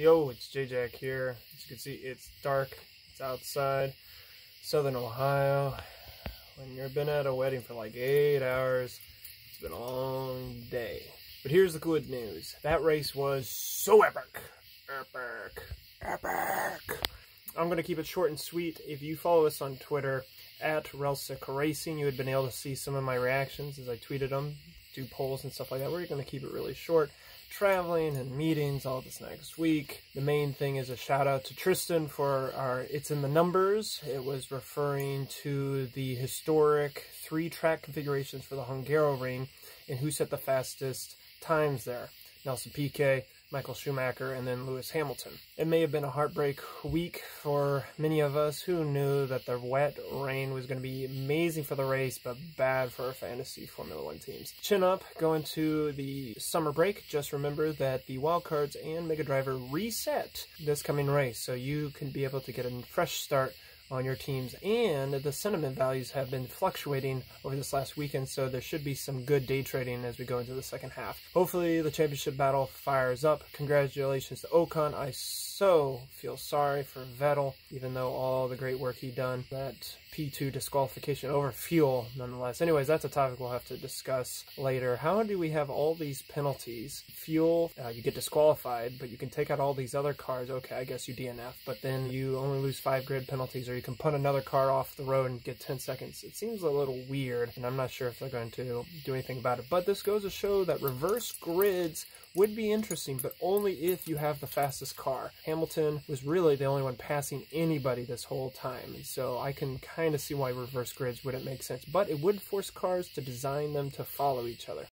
Yo, it's JJack here. As you can see, it's dark. It's outside, southern Ohio. When you've been at a wedding for like 8 hours, it's been a long day. But here's the good news. That race was so epic. Epic. I'm going to keep it short and sweet. If you follow us on Twitter, at Relsic Racing, you had been able to see some of my reactions as I tweeted them, do polls and stuff like that. We're going to keep it really short. Traveling and meetings all this next week. The main thing is a shout out to Tristan for our It's in the Numbers. It was referring to the historic 3-track configurations for the Hungaroring and who set the fastest times there. Nelson Piquet, Michael Schumacher, and then Lewis Hamilton. It may have been a heartbreak week for many of us who knew that the wet rain was going to be amazing for the race, but bad for our fantasy Formula One teams. Chin up, going to the summer break. Just remember that the wildcards and Mega Driver reset this coming race, so you can be able to get a fresh start on your teams, and the sentiment values have been fluctuating over this last weekend, so there should be some good day trading as we go into the second half. Hopefully the championship battle fires up. Congratulations to Ocon. I so feel sorry for Vettel, even though all the great work he done. That P2 disqualification over fuel, nonetheless. Anyways, that's a topic we'll have to discuss later. How do we have all these penalties? Fuel, you get disqualified, but you can take out all these other cars. Okay, I guess you DNF, but then you only lose 5 grid penalties, or you can put another car off the road and get 10 seconds. It seems a little weird, and I'm not sure if they're going to do anything about it. But this goes to show that reverse grids would be interesting, but only if you have the fastest car. Hamilton was really the only one passing anybody this whole time, and so I can kind of see why reverse grids wouldn't make sense, but it would force cars to design them to follow each other.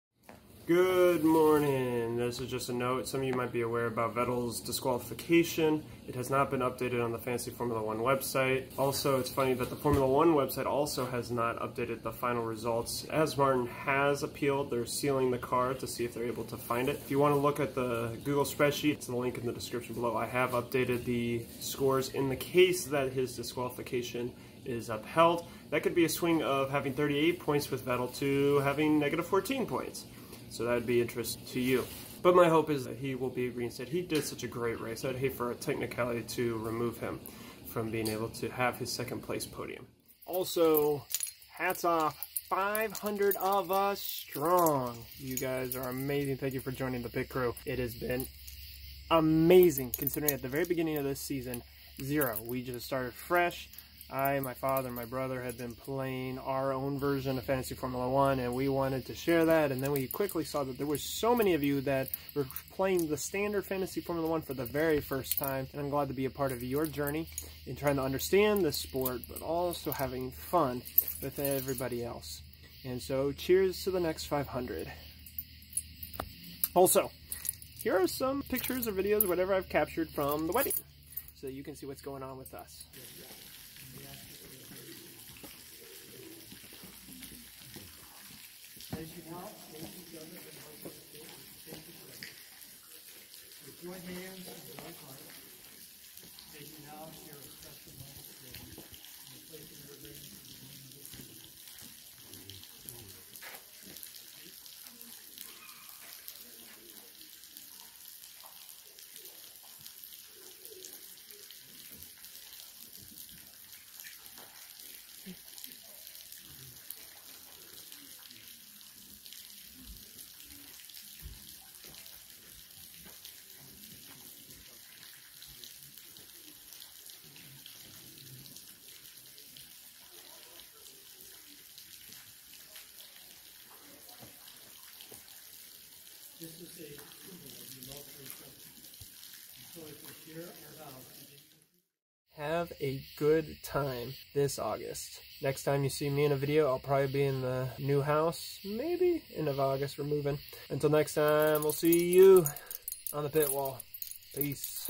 Good morning. This is just a note. Some of you might be aware about Vettel's disqualification. It has not been updated on the Fantasy Formula One website. Also, it's funny that the Formula One website also has not updated the final results. As Martin has appealed, they're sealing the car to see if they're able to find it. If you want to look at the Google spreadsheet, it's the link in the description below. I have updated the scores in the case that his disqualification is upheld. That could be a swing of having 38 points with Vettel to having negative 14 points. So that would be interest to you. But my hope is that he will be reinstated. He did such a great race. I'd hate for a technicality to remove him from being able to have his second place podium. Also, hats off, 500 of us strong. You guys are amazing. Thank you for joining the pit crew. It has been amazing considering at the very beginning of this season, 0. We just started fresh. I, my father, and my brother had been playing our own version of Fantasy Formula One, and we wanted to share that, and then we quickly saw that there were so many of you that were playing the standard Fantasy Formula One for the very first time, and I'm glad to be a part of your journey in trying to understand this sport, but also having fun with everybody else. And so, cheers to the next 500. Also, here are some pictures or videos, whatever I've captured from the wedding, so you can see what's going on with us. As you now face each other and help us face each other. With joint hands and joint heart, may you now share a special moment together in the place of your rings in the name of the King. This is a symbol of your love for each other. And so if we share our vows, have a good time this August. Next time you see me in a video, I'll probably be in the new house. Maybe end of August, we're moving. Until next time, we'll see you on the pit wall. Peace.